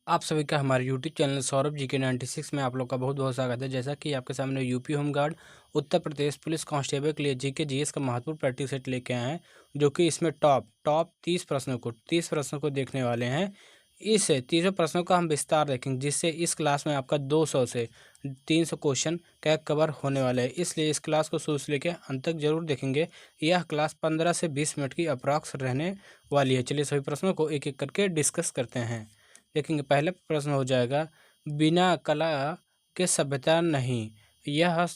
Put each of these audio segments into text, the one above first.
आप सभी का हमारे यूट्यूब चैनल सौरभ जी के 96 में आप लोग का बहुत बहुत स्वागत है। जैसा कि आपके सामने UP home guard Uttar Pradesh police constable के लिए जीके जीएस का महत्वपूर्ण प्रैक्टिस सेट लेके आए हैं, जो कि इसमें टॉप 30 प्रश्नों को देखने वाले हैं। इस 30 प्रश्नों का हम विस्तार देखेंगे, जिससे इस क्लास में आपका 200 से 300 क्वेश्चन का कवर होने वाला है। इसलिए इस क्लास को शुरू से लेकर अंत तक जरूर देखेंगे। यह क्लास 15 से 20 मिनट की अप्रॉक्स रहने वाली है। चलिए सभी प्रश्नों को एक एक करके डिस्कस करते हैं। देखेंगे, पहला प्रश्न हो जाएगा, बिना कला के सभ्यता नहीं, यह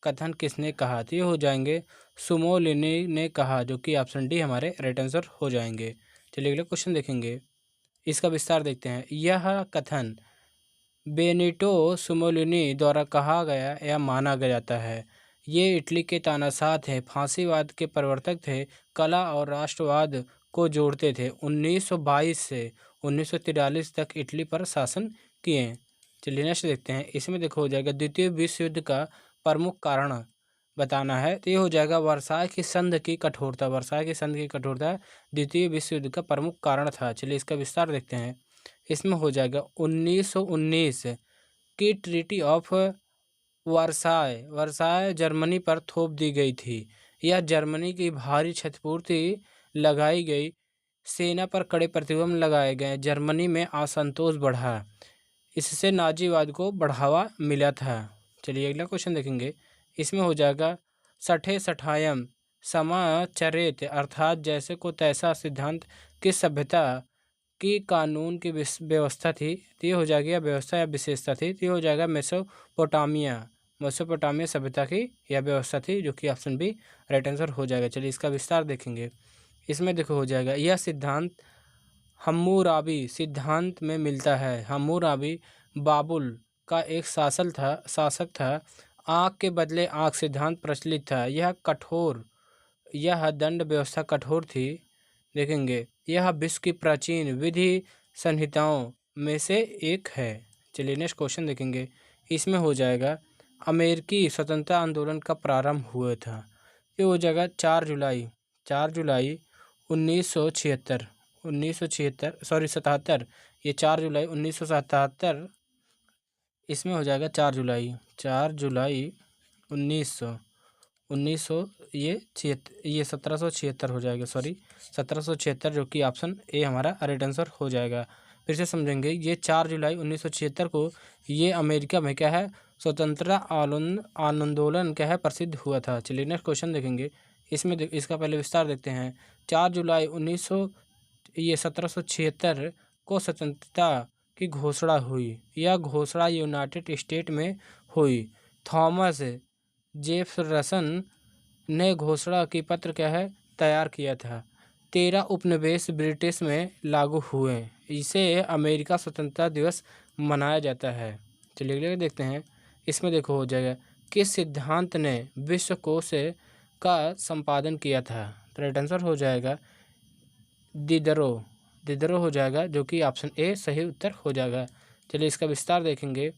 कथन किसने कहा? तो ये हो जाएंगे सुमोलिनी ने कहा, जो कि ऑप्शन डी हमारे राइट आंसर हो जाएंगे। चलिए अगला क्वेश्चन देखेंगे, इसका विस्तार देखते हैं। यह कथन बेनिटो सुमोलिनी द्वारा कहा गया या माना गया जाता है। ये इटली के तानाशाह थे, फांसीवाद के प्रवर्तक थे, कला और राष्ट्रवाद को जोड़ते थे। 1922 से 1943 तक इटली पर शासन किए। चलिए नेक्स्ट देखते हैं। इसमें देखो हो जाएगा, द्वितीय विश्व युद्ध का प्रमुख कारण बताना है। तो ये हो जाएगा वर्साय की संधि की कठोरता। वर्साय की संधि की कठोरता द्वितीय विश्व युद्ध का प्रमुख कारण था। चलिए इसका विस्तार देखते हैं। इसमें हो जाएगा 1919 की ट्रीटी ऑफ वर्साय जर्मनी पर थोप दी गई थी। यह जर्मनी की भारी क्षतिपूर्ति लगाई गई, सेना पर कड़े प्रतिबंध लगाए गए, जर्मनी में असंतोष बढ़ा, इससे नाजीवाद को बढ़ावा मिला था। चलिए अगला क्वेश्चन देखेंगे। इसमें हो जाएगा सठे सठायम समाचरित अर्थात जैसे को तैसा सिद्धांत किस सभ्यता की कानून की व्यवस्था थी? तो ये हो जाएगी व्यवस्था या विशेषता थी। तो ये हो जाएगा मेसोपोटामिया सभ्यता की यह व्यवस्था थी, जो कि ऑप्शन बी राइट आंसर हो जाएगा। चलिए इसका विस्तार देखेंगे। इसमें देखो हो जाएगा, यह सिद्धांत हम्मुराबी सिद्धांत में मिलता है। हम्मुराबी बाबुल का एक शासक था। आँख के बदले आँख सिद्धांत प्रचलित था। यह दंड व्यवस्था कठोर थी। देखेंगे, यह विश्व की प्राचीन विधि संहिताओं में से एक है। चलिए नेक्स्ट क्वेश्चन देखेंगे। इसमें हो जाएगा, अमेरिकी स्वतंत्रता आंदोलन का प्रारंभ हुआ था। ये हो जाएगा 4 जुलाई 1977। ये 4 जुलाई 1977। इसमें हो जाएगा 4 जुलाई 1900 ये 1776 हो जाएगा। 1776, जो कि ऑप्शन ए हमारा राइट आंसर हो जाएगा। फिर से समझेंगे, ये 4 जुलाई 1976 को ये अमेरिका में क्या है, स्वतंत्रता आंदोलन क्या है, प्रसिद्ध हुआ था। चलिए नेक्स्ट क्वेश्चन देखेंगे। इसमें इसका पहले विस्तार देखते हैं। 4 जुलाई 1776 को स्वतंत्रता की घोषणा हुई। यह घोषणा यूनाइटेड स्टेट में हुई। थॉमस जेफरसन ने घोषणा की पत्र क्या है, तैयार किया था। 13 उपनिवेश ब्रिटिश में लागू हुए। इसे अमेरिका स्वतंत्रता दिवस मनाया जाता है। चलिए देखते हैं। इसमें देखो हो जाएगा, किस सिद्धांत ने विश्वकोश का संपादन किया था? तो राइट आंसर हो जाएगा दिदरो हो जाएगा, जो कि ऑप्शन ए सही उत्तर हो जाएगा। चलिए इसका विस्तार देखेंगे।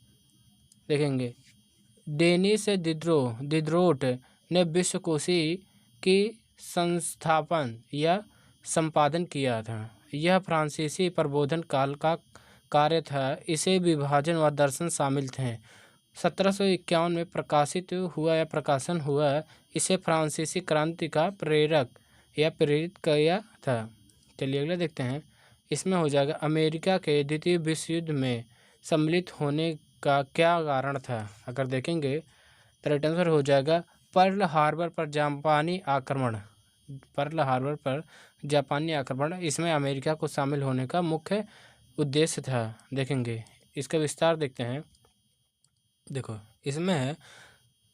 डेनिस दिदरोट ने विश्वकोशी की संस्थापन या संपादन किया था। यह फ्रांसीसी प्रबोधन काल का कार्य था। इसे विभाजन व दर्शन शामिल थे। 1751 में प्रकाशन हुआ। इसे फ्रांसीसी क्रांति का प्रेरित किया था। चलिए अगला देखते हैं। इसमें हो जाएगा, अमेरिका के द्वितीय विश्व युद्ध में सम्मिलित होने का क्या कारण था? अगर देखेंगे तो राइट आंसर हो जाएगा पर्ल हार्बर पर जापानी आक्रमण। इसमें अमेरिका को शामिल होने का मुख्य उद्देश्य था। देखेंगे, इसका विस्तार देखते हैं। देखो, इसमें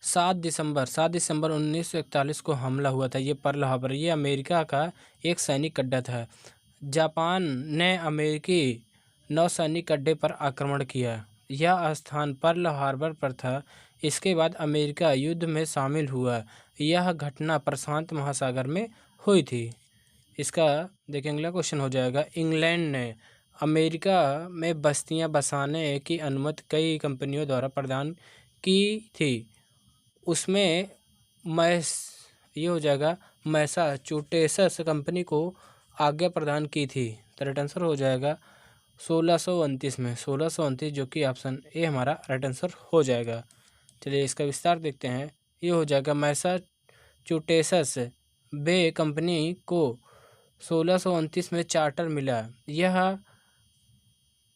7 दिसंबर 1941 को हमला हुआ था। ये पर्ल हार्बर, ये अमेरिका का एक सैनिक अड्डा था। जापान ने अमेरिकी नौसैनिक अड्डे पर आक्रमण किया। यह स्थान पर्ल हार्बर पर था। इसके बाद अमेरिका युद्ध में शामिल हुआ। यह घटना प्रशांत महासागर में हुई थी। इसका देखेंगे अगला क्वेश्चन हो जाएगा, इंग्लैंड ने अमेरिका में बस्तियां बसाने की अनुमति कई कंपनियों द्वारा प्रदान की थी। उसमें ये हो जाएगा मैसाचुसेट्स कंपनी को आज्ञा प्रदान की थी। तो राइट आंसर हो जाएगा 1629 में, 1629 जो कि ऑप्शन ए हमारा राइट आंसर हो जाएगा। चलिए इसका विस्तार देखते हैं। ये हो जाएगा मैसाचुसेट्स बे कंपनी को 1629 में चार्टर मिला। यह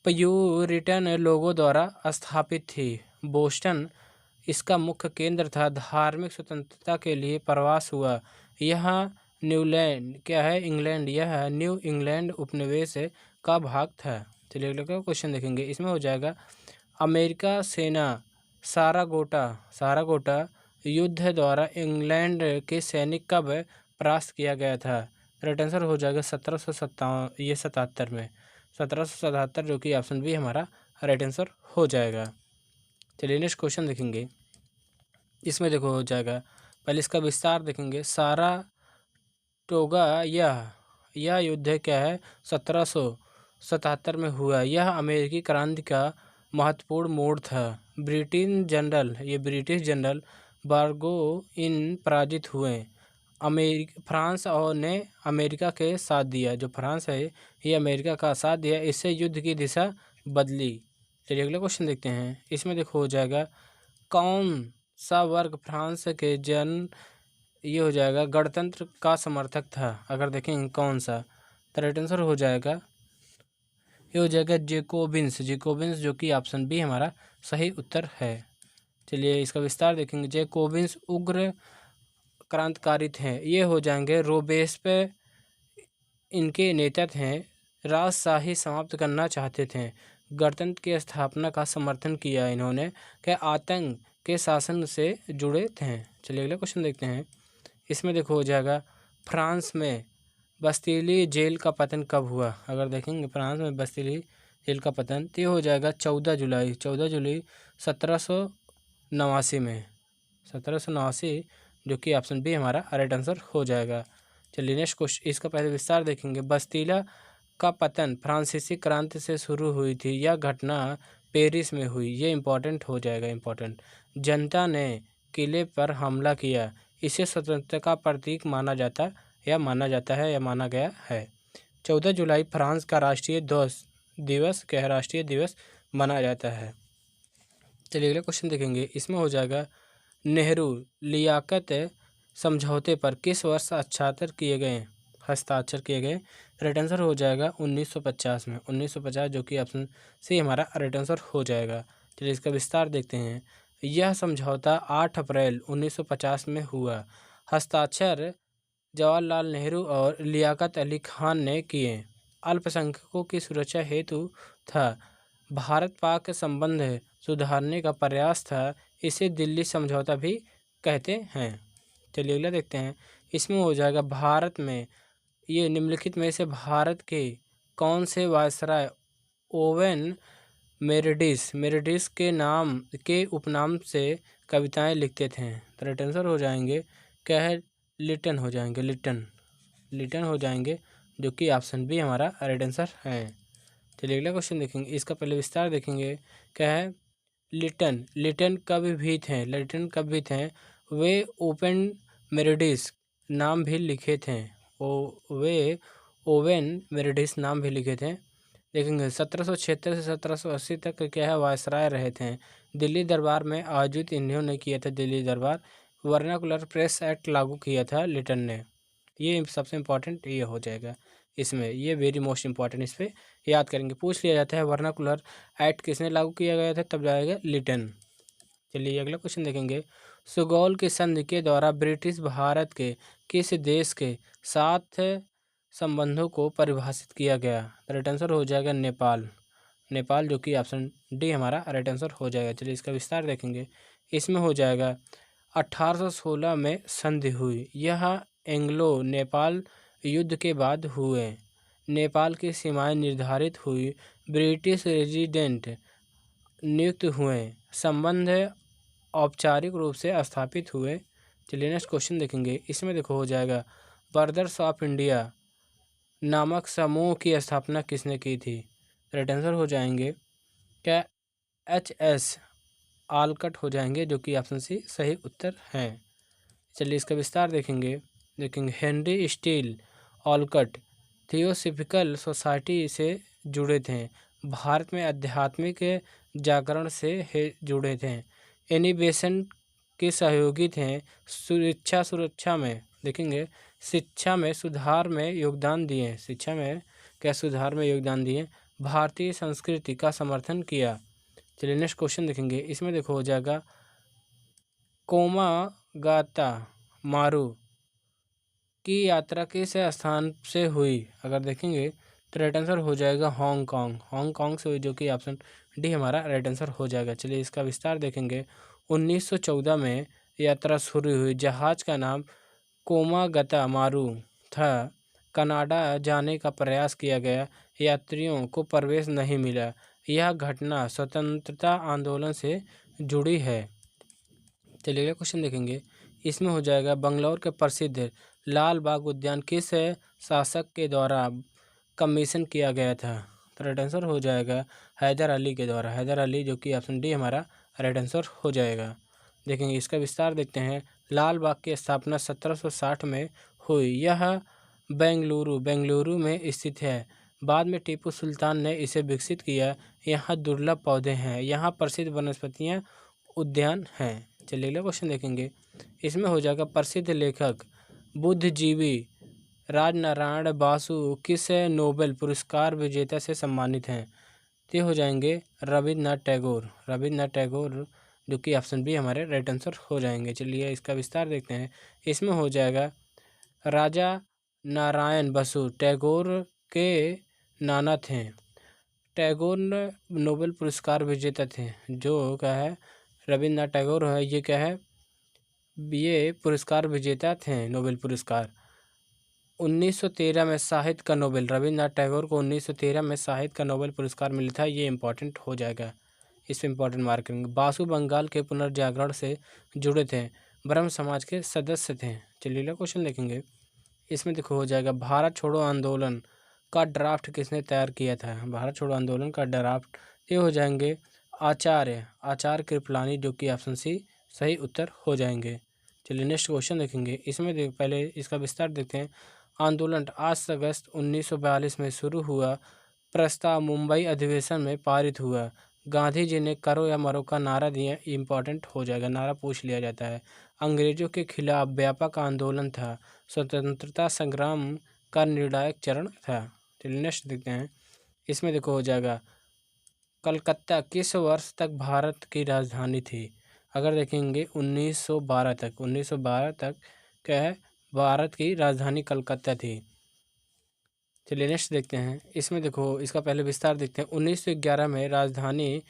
प्यूरिटन लोगों द्वारा स्थापित थी। बोस्टन इसका मुख्य केंद्र था। धार्मिक स्वतंत्रता के लिए प्रवास हुआ। यह न्यूलैंड क्या है, इंग्लैंड, यह न्यू इंग्लैंड उपनिवेश का भाग था। चलिए अगले का क्वेश्चन देखेंगे। इसमें हो जाएगा अमेरिका सेना सारागोटा युद्ध द्वारा इंग्लैंड के सैनिक कब परास्त किया गया था। राइट आंसर हो जाएगा 1777 में, 1777 जो कि ऑप्शन बी हमारा राइट आंसर हो जाएगा। चलिए नेक्स्ट क्वेश्चन देखेंगे। इसमें देखो हो जाएगा, पहले इसका विस्तार देखेंगे। साराटोगा यह युद्ध क्या है 1777 में हुआ। यह अमेरिकी क्रांति का महत्वपूर्ण मोड़ था। ब्रिटिश जनरल बारगोइन पराजित हुए। फ्रांस और ने अमेरिका के साथ दिया। जो फ्रांस है ये अमेरिका का साथ दिया, इससे युद्ध की दिशा बदली। चलिए अगला क्वेश्चन देखते हैं। इसमें देखो हो जाएगा कौन सा वर्ग फ्रांस के ये हो जाएगा गणतंत्र का समर्थक था। अगर देखें कौन सा, तो राइट आंसर हो जाएगा, ये हो जाएगा जेकोबिन्स जो कि ऑप्शन बी हमारा सही उत्तर है। चलिए इसका विस्तार देखेंगे। जेकोबिन्स उग्र क्रांतिकारी थे। ये हो जाएंगे रोबेस्पे इनके नेता थे। राजशाही समाप्त करना चाहते थे। गणतंत्र की स्थापना का समर्थन किया इन्होंने। क्या आतंक के शासन से जुड़े थे। चलिए अगला क्वेश्चन देखते हैं। इसमें देखो हो जाएगा फ्रांस में बस्तिली जेल का पतन कब हुआ। अगर देखेंगे फ्रांस में बस्तिली जेल का पतन, तो ये हो जाएगा 14 जुलाई 1789 में, 1789 जो कि ऑप्शन बी हमारा राइट आंसर हो जाएगा। चलिए नेक्स्ट क्वेश्चन, इसका पहले विस्तार देखेंगे। बस्तिला का पतन फ्रांसीसी क्रांति से शुरू हुई थी। यह घटना पेरिस में हुई। ये इंपॉर्टेंट हो जाएगा, इंपॉर्टेंट। जनता ने किले पर हमला किया। इसे स्वतंत्रता का प्रतीक माना जाता है या माना गया है। 14 जुलाई फ्रांस का राष्ट्रीय दिवस माना जाता है। चलिए अगला क्वेश्चन देखेंगे। इसमें हो जाएगा नेहरू लियाकत समझौते पर किस वर्ष हस्ताक्षर किए गए। राइट आंसर हो जाएगा 1950 में, 1950 जो कि ऑप्शन सी हमारा राइट आंसर हो जाएगा। चलिए इसका विस्तार देखते हैं। यह समझौता 8 अप्रैल 1950 में हुआ। हस्ताक्षर जवाहरलाल नेहरू और लियाकत अली खान ने किए। अल्पसंख्यकों की सुरक्षा हेतु था। भारत पाक संबंध सुधारने का प्रयास था। इसे दिल्ली समझौता भी कहते हैं। चलिए अगला देखते हैं। इसमें हो जाएगा भारत में ये निम्नलिखित में से भारत के कौन से वायसराय ओवेन मेरिडिस के उपनाम से कविताएं लिखते थे। तो राइट आंसर हो जाएंगे क्या है, लिटन हो जाएंगे जो कि ऑप्शन बी हमारा राइट आंसर है। चलिए अगला क्वेश्चन देखेंगे। इसका पहले विस्तार देखेंगे। क्या है, लिटन कवि भी थे। वे ओपन मेरिडिस नाम भी लिखे थे। वे ओवेन मेरिडिस नाम भी लिखे थे। देखेंगे 1776 से 1780 तक क्या है वायसराय रहे थे। दिल्ली दरबार में आयोजित इन्होंने किया था। दिल्ली दरबार वर्नाकुलर प्रेस एक्ट लागू किया था लिटन ने। ये सबसे इम्पोर्टेंट ये हो जाएगा। इसमें ये वेरी मोस्ट इम्पॉर्टेंट, इस पर याद करेंगे, पूछ लिया जाता है वर्नाकुलर एक्ट किसने लागू किया गया था, तब जाएगा लिटन। चलिए अगला क्वेश्चन देखेंगे। सुगौल की संधि के द्वारा ब्रिटिश भारत के किस देश के साथ संबंधों को परिभाषित किया गया। राइट आंसर हो जाएगा नेपाल जो कि ऑप्शन डी हमारा राइट आंसर हो जाएगा। चलिए इसका विस्तार देखेंगे। इसमें हो जाएगा 1816 में संधि हुई। यह एंग्लो नेपाल युद्ध के बाद हुए। नेपाल की सीमाएं निर्धारित हुई। ब्रिटिश रेजिडेंट नियुक्त हुए। संबंध औपचारिक रूप से स्थापित हुए। चलिए नेक्स्ट क्वेश्चन देखेंगे। इसमें देखो हो जाएगा ब्रदर्स ऑफ इंडिया नामक समूह की स्थापना किसने की थी। राइट आंसर हो जाएंगे क्या, HS आलकट हो जाएंगे जो कि ऑप्शन सी सही उत्तर है। चलिए इसका विस्तार देखेंगे। हेनरी स्टील ऑलकट थियोसॉफिकल सोसाइटी से जुड़े थे। भारत में आध्यात्मिक जागरण से जुड़े थे। इनिबेशन के सहयोगी थे। सुरक्षा में देखेंगे, शिक्षा में सुधार में योगदान दिए। शिक्षा में क्या सुधार में योगदान दिए। भारतीय संस्कृति का समर्थन किया। चलिए नेक्स्ट क्वेश्चन देखेंगे। इसमें देखो हो जाएगा कोमागाता मारू की यात्रा किस स्थान से हुई। अगर देखेंगे तो राइट आंसर हो जाएगा हांगकांग। हांगकांग से हुई, जो कि ऑप्शन डी हमारा राइट आंसर हो जाएगा। चलिए इसका विस्तार देखेंगे। 1914 में यात्रा शुरू हुई। जहाज का नाम कोमागता मारू था। कनाडा जाने का प्रयास किया गया, यात्रियों को प्रवेश नहीं मिला। यह घटना स्वतंत्रता आंदोलन से जुड़ी है। चलिए अगला क्वेश्चन देखेंगे। इसमें हो जाएगा बंगलौर के प्रसिद्ध लाल बाग उद्यान किस शासक के द्वारा कमीशन किया गया था। तो राइट आंसर हो जाएगा हैदर अली के द्वारा। हैदर अली, जो कि ऑप्शन डी हमारा राइट आंसर हो जाएगा। देखेंगे इसका विस्तार देखते हैं। लाल बाग की स्थापना 1760 में हुई। यह बेंगलुरु में स्थित है। बाद में टीपू सुल्तान ने इसे विकसित किया। यहाँ दुर्लभ पौधे हैं। यहाँ प्रसिद्ध वनस्पतियाँ उद्यान हैं। चलिए अगला क्वेश्चन देखेंगे। इसमें हो जाएगा प्रसिद्ध लेखक बुद्धिजीवी राजनारायण बासु किस नोबेल पुरस्कार विजेता से सम्मानित हैं। ये हो जाएंगे रविन्द्रनाथ टैगोर। रविन्द्रनाथ टैगोर, जो कि ऑप्शन बी हमारे राइट आंसर हो जाएंगे। चलिए इसका विस्तार देखते हैं। इसमें हो जाएगा राजा नारायण बसु टैगोर के नाना थे। टैगोर नोबेल पुरस्कार विजेता थे। जो क्या है, रविन्द्रनाथ टैगोर है, ये क्या है, ये पुरस्कार विजेता थे नोबेल पुरस्कार। 1913 में साहित्य का नोबेल, रविन्द्रनाथ टैगोर को 1913 में साहित्य का नोबेल पुरस्कार मिला था। ये इंपॉर्टेंट हो जाएगा, इस पर इंपॉर्टेंट मार्क करेंगे। बासु बंगाल के पुनर्जागरण से जुड़े थे। ब्रह्म समाज के सदस्य थे। चलिए अगला क्वेश्चन देखेंगे। इसमें देखो हो जाएगा भारत छोड़ो आंदोलन का ड्राफ्ट किसने तैयार किया था। भारत छोड़ो आंदोलन का ड्राफ्ट ये हो जाएंगे आचार्य कृपलानी, जो कि ऑप्शन सी सही उत्तर हो जाएंगे। चलिए नेक्स्ट क्वेश्चन देखेंगे। इसमें पहले इसका विस्तार देखते हैं। आंदोलन 8 अगस्त 1942 में शुरू हुआ। प्रस्ताव मुंबई अधिवेशन में पारित हुआ। गांधी जी ने करो या मरो का नारा दिया। इम्पॉर्टेंट हो जाएगा, नारा पूछ लिया जाता है। अंग्रेजों के खिलाफ व्यापक आंदोलन था। स्वतंत्रता संग्राम का निर्णायक चरण था। चलिए नेक्स्ट देखते हैं। इसमें देखो हो जाएगा कलकत्ता किस वर्ष तक भारत की राजधानी थी। अगर देखेंगे 1912 तक क्या है, भारत की राजधानी कलकत्ता थी। चलिए नेक्स्ट देखते हैं। इसमें देखो इसका पहले विस्तार देखते हैं। 1911 में राजधानी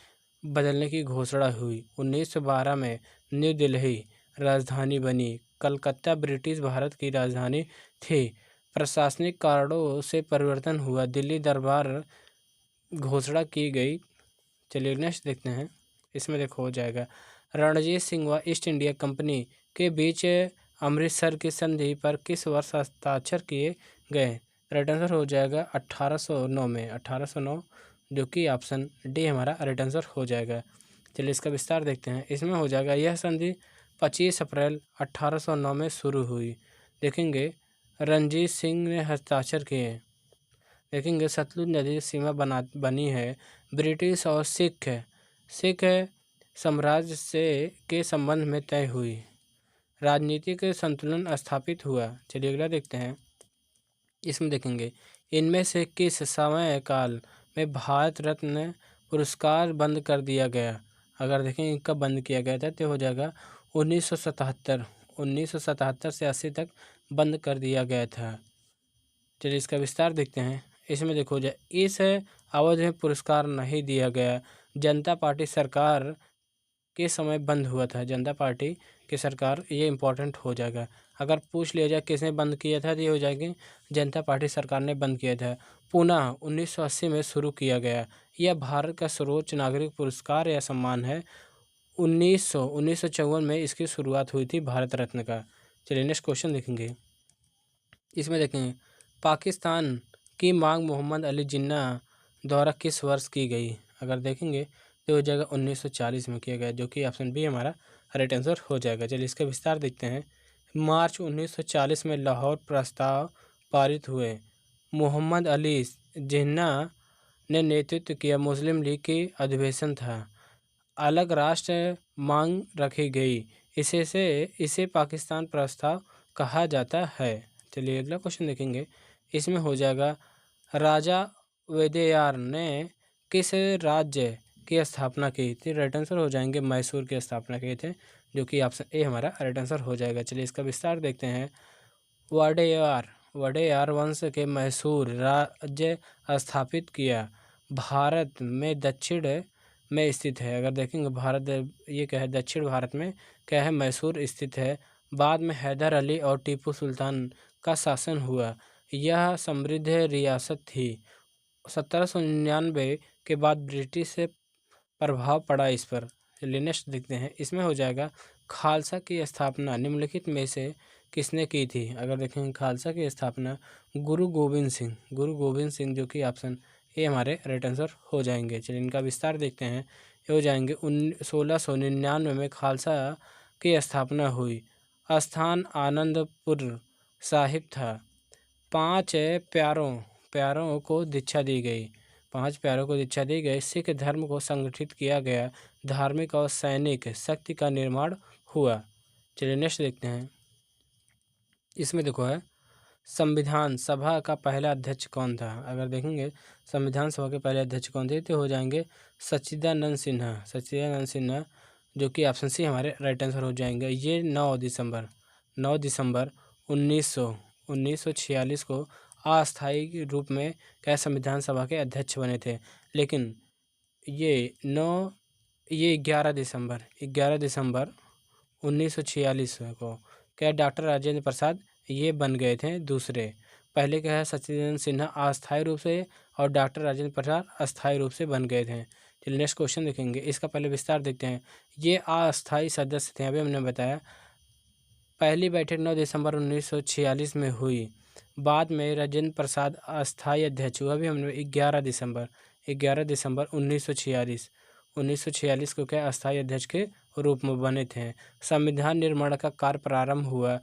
बदलने की घोषणा हुई। 1912 में न्यू दिल्ली राजधानी बनी। कलकत्ता ब्रिटिश भारत की राजधानी थी। प्रशासनिक कारणों से परिवर्तन हुआ। दिल्ली दरबार घोषणा की गई। चलिए नेक्स्ट देखते हैं। इसमें देखो हो जाएगा रणजीत सिंह व ईस्ट इंडिया कंपनी के बीच अमृतसर की संधि पर किस वर्ष हस्ताक्षर किए गए। राइट आंसर हो जाएगा 1809 में। 1809, जो कि ऑप्शन डी हमारा राइट आंसर हो जाएगा। चलिए इसका विस्तार देखते हैं। इसमें हो जाएगा यह संधि 25 अप्रैल 1809 में शुरू हुई। देखेंगे रणजीत सिंह ने हस्ताक्षर किए। देखेंगे सतलुज नदी सीमा बनी है। ब्रिटिश और सिख साम्राज्य से के संबंध में तय हुई। राजनीतिक संतुलन स्थापित हुआ। चलिए अगला देखते हैं। इसमें देखेंगे इनमें से किस समय काल में भारत रत्न पुरस्कार बंद कर दिया गया। अगर देखेंगे कब बंद किया गया था तो हो जाएगा 1977 से 80 तक बंद कर दिया गया था। चलिए इसका विस्तार देखते हैं। इसमें देखो जाए इस अवधि में पुरस्कार नहीं दिया गया। जनता पार्टी सरकार के समय बंद हुआ था। जनता पार्टी की सरकार, ये इंपॉर्टेंट हो जाएगा। अगर पूछ लिया जाए किसने बंद किया था तो ये हो जाएगी जनता पार्टी सरकार ने बंद किया था। पुनः 1980 में शुरू किया गया। यह भारत का सर्वोच्च नागरिक पुरस्कार या सम्मान है। 1954 में इसकी शुरुआत हुई थी भारत रत्न का। चलिए नेक्स्ट क्वेश्चन देखेंगे। इसमें देखेंगे पाकिस्तान की मांग मोहम्मद अली जिन्ना द्वारा किस वर्ष की गई। अगर देखेंगे तो हो जाएगा 1940 में किया गया, जो कि ऑप्शन बी हमारा राइट आंसर हो जाएगा। चलिए इसका विस्तार देखते हैं। मार्च 1940 में लाहौर प्रस्ताव पारित हुए। मोहम्मद अली जिन्ना ने नेतृत्व किया मुस्लिम लीग की अधिवेशन था। अलग राष्ट्र मांग रखी गई। इसे पाकिस्तान प्रस्ताव कहा जाता है। चलिए अगला क्वेश्चन देखेंगे। इसमें हो जाएगा राजा वोडेयार ने किस राज्य की स्थापना की थी? राइट आंसर हो जाएंगे मैसूर की स्थापना किए थे, जो कि ऑप्शन ए हमारा राइट आंसर हो जाएगा। चलिए इसका विस्तार देखते हैं। वोडेयार वंश के मैसूर राज्य स्थापित किया। भारत में दक्षिण में स्थित है। अगर देखेंगे भारत ये क्या है, दक्षिण भारत में क्या है, मैसूर स्थित है। बाद में हैदर अली और टीपू सुल्तान का शासन हुआ। यह समृद्ध रियासत थी। 1799 के बाद ब्रिटिश से प्रभाव पड़ा इस पर। चलिए नेक्स्ट देखते हैं। इसमें हो जाएगा खालसा की स्थापना निम्नलिखित में से किसने की थी? अगर देखेंगे खालसा की स्थापना गुरु गोविंद सिंह, जो कि ऑप्शन ए हमारे राइट आंसर हो जाएंगे। चलिए इनका विस्तार देखते हैं। ये हो जाएंगे 1699 में खालसा की स्थापना हुई। स्थान आनंदपुर साहिब था। 5 प्यारों को दीक्षा दी गई। 5 प्यारों को दीक्षा दी गई। सिख धर्म को संगठित किया गया। धार्मिक और सैनिक शक्ति का निर्माण हुआ। चलिए नेक्स्ट देखते हैं। इसमें देखो है संविधान सभा का पहला अध्यक्ष कौन था? अगर देखेंगे संविधान सभा के पहले अध्यक्ष कौन थे, तो हो जाएंगे सच्चिदानंद सिन्हा, जो कि ऑप्शन सी हमारे राइट आंसर हो जाएंगे। ये 9 दिसंबर 1946 को अस्थायी रूप में क्या संविधान सभा के अध्यक्ष बने थे। लेकिन ये 11 दिसंबर 1946 को क्या डॉक्टर राजेंद्र प्रसाद ये बन गए थे दूसरे। पहले क्या है सच्चिदानंद सिन्हा अस्थायी रूप से और डॉक्टर राजेंद्र प्रसाद अस्थायी रूप से बन गए थे। चलिए नेक्स्ट क्वेश्चन देखेंगे। इसका पहले विस्तार देखते हैं। ये अस्थायी सदस्य थे, अभी हमने बताया। पहली बैठक 9 दिसंबर 1946 में हुई। बाद में राजेंद्र प्रसाद अस्थायी अध्यक्ष हुआ, भी हमने 11 दिसंबर 1946 को क्या अस्थायी अध्यक्ष के रूप में बने थे। संविधान निर्माण का कार्य प्रारंभ हुआ।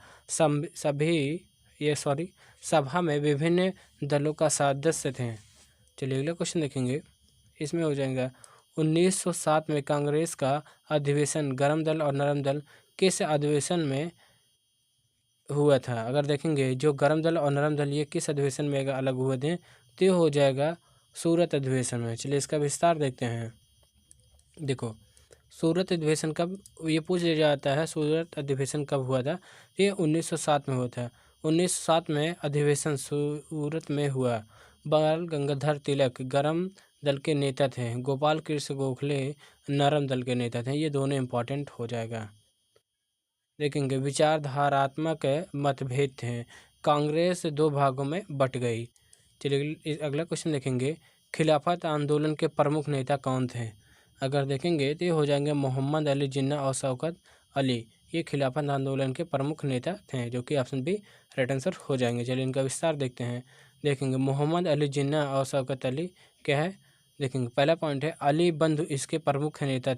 सभा में विभिन्न दलों का सदस्य थे। चलिए अगला क्वेश्चन देखेंगे। इसमें हो जाएगा 1907 में कांग्रेस का अधिवेशन गरम दल और नरम दल किस अधिवेशन में हुआ था? अगर देखेंगे जो गरम दल और नरम दल ये किस अधिवेशन में अलग हुए थे, तो हो जाएगा सूरत अधिवेशन में। चलिए इसका विस्तार देखते हैं। देखो सूरत अधिवेशन कब, ये पूछ लिया जाता है सूरत अधिवेशन कब हुआ था, ये 1907 में हुआ था। 1907 में अधिवेशन सूरत में हुआ। बाल गंगाधर तिलक गरम दल के नेता थे। गोपाल कृष्ण गोखले नरम दल के नेता थे। ये दोनों इम्पोर्टेंट हो जाएगा। देखेंगे विचारधारात्मक मतभेद थे। कांग्रेस 2 भागों में बट गई। चलिए अगला क्वेश्चन देखेंगे। खिलाफत आंदोलन के प्रमुख नेता कौन थे? अगर देखेंगे तो ये हो जाएंगे मोहम्मद अली जिन्ना और शौकत अली। ये खिलाफत आंदोलन के प्रमुख नेता थे, जो कि ऑप्शन बी राइट आंसर हो जाएंगे। चलिए इनका विस्तार देखते हैं। देखेंगे मोहम्मद अली जिन्ना और शौकत अली क्या है। देखेंगे पहला पॉइंट है अली बंधु इसके प्रमुख नेता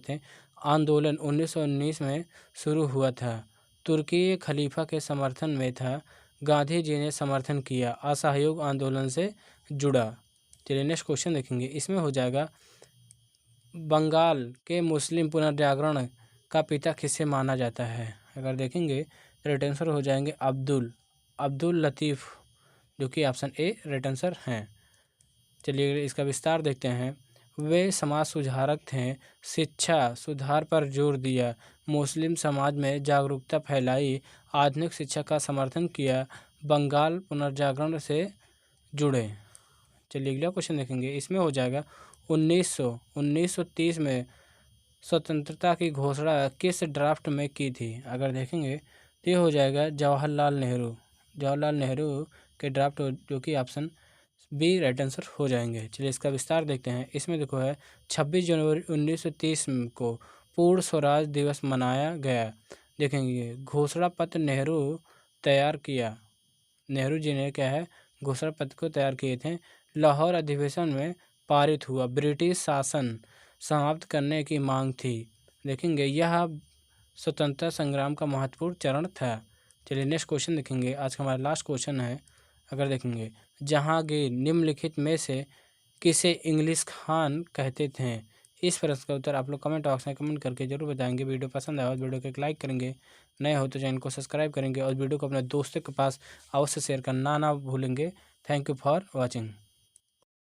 थे। आंदोलन 1919 में शुरू हुआ था। तुर्की खलीफा के समर्थन में था। गांधी जी ने समर्थन किया। असहयोग आंदोलन से जुड़ा। चलिए नेक्स्ट क्वेश्चन देखेंगे। इसमें हो जाएगा बंगाल के मुस्लिम पुनर्जागरण का पिता किसे माना जाता है? अगर देखेंगे तो राइट आंसर हो जाएंगे अब्दुल लतीफ़, जो कि ऑप्शन ए राइट आंसर हैं। चलिए इसका विस्तार देखते हैं। वे समाज सुधारक थे। शिक्षा सुधार पर जोर दिया। मुस्लिम समाज में जागरूकता फैलाई। आधुनिक शिक्षा का समर्थन किया। बंगाल पुनर्जागरण से जुड़े। चलिए अगला क्वेश्चन देखेंगे। इसमें हो जाएगा 1930 में स्वतंत्रता की घोषणा किस ड्राफ्ट में की थी? अगर देखेंगे तो ये हो जाएगा जवाहरलाल नेहरू के ड्राफ्ट, जो कि ऑप्शन बी राइट आंसर हो जाएंगे। चलिए इसका विस्तार देखते हैं। इसमें देखो है 26 जनवरी 1930 को पूर्ण स्वराज दिवस मनाया गया। देखेंगे घोषणा पत्र नेहरू जी ने क्या है घोषणा पत्र को तैयार किए थे। लाहौर अधिवेशन में पारित हुआ। ब्रिटिश शासन समाप्त करने की मांग थी। देखेंगे यह स्वतंत्रता संग्राम का महत्वपूर्ण चरण था। चलिए नेक्स्ट क्वेश्चन देखेंगे। आज का हमारा लास्ट क्वेश्चन है। अगर देखेंगे, जहांगीर निम्नलिखित में से किसे इंग्लिश खान कहते थे? इस प्रश्न का उत्तर आप लोग कमेंट बॉक्स में कमेंट करके जरूर बताएंगे। वीडियो पसंद आया तो वीडियो को एक लाइक करेंगे, नए हो तो चैनल को सब्सक्राइब करेंगे और वीडियो को अपने दोस्तों के पास अवश्य शेयर करना ना भूलेंगे। Thank you for watching.